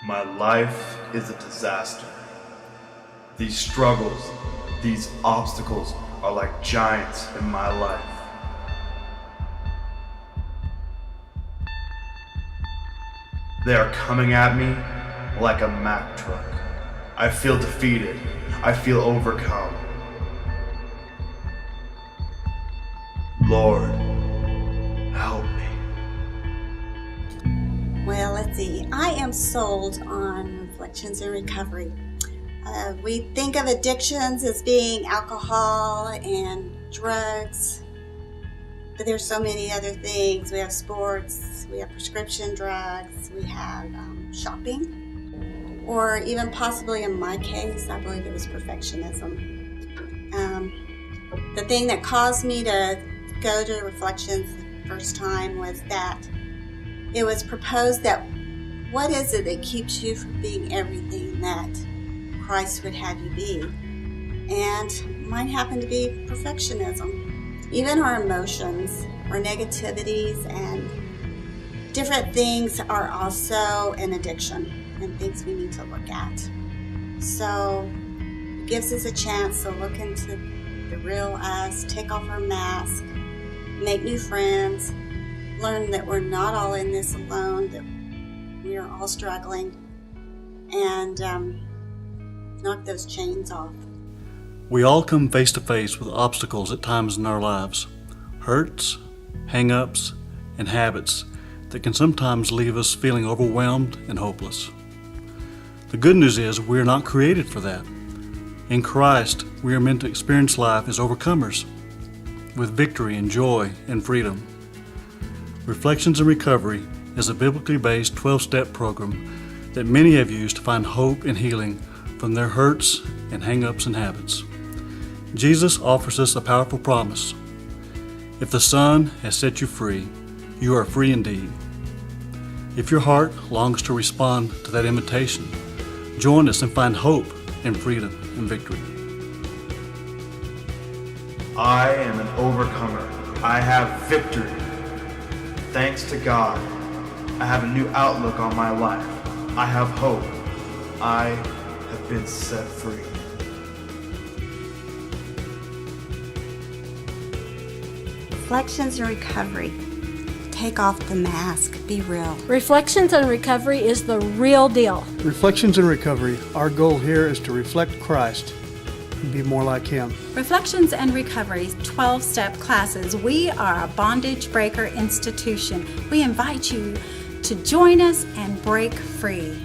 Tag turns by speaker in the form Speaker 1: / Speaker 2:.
Speaker 1: My life is a disaster. These struggles, these obstacles are like giants in my life. They are coming at me like a Mack truck. I feel defeated. I feel overcome. Lord, help me.
Speaker 2: Well, let's see. I am sold on Reflections in Recovery. We think of addictions as being alcohol and drugs, but there's so many other things. We have sports, we have prescription drugs, we have shopping, or even possibly in my case, I believe it was perfectionism. The thing that caused me to go to Reflections the first time was that it was proposed that what is it that keeps you from being everything that Christ would have you be? And mine happened to be perfectionism. Even our emotions, our negativities, and different things are also an addiction and things we need to look at. So it gives us a chance to look into the real us, take off our mask, make new friends, learn that we're not all in this alone, that we are all struggling, and knock those chains off.
Speaker 3: We all come face to face with obstacles at times in our lives, hurts, hang-ups, and habits that can sometimes leave us feeling overwhelmed and hopeless. The good news is we are not created for that. In Christ, we are meant to experience life as overcomers, with victory and joy and freedom. Reflections in Recovery is a biblically based 12-step program that many have used to find hope and healing from their hurts and hang-ups and habits. Jesus offers us a powerful promise. If the Son has set you free, you are free indeed. If your heart longs to respond to that invitation, join us and find hope and freedom and victory.
Speaker 1: I am an overcomer. I have victory. Thanks to God, I have a new outlook on my life. I have hope. I have been set free.
Speaker 2: Reflections in Recovery. Take off the mask. Be real.
Speaker 4: Reflections on Recovery is the real deal.
Speaker 5: Reflections in Recovery. Our goal here is to reflect Christ and be more like Him.
Speaker 6: Reflections and Recovery's 12-step classes. We are a bondage breaker institution. We invite you to join us and break free.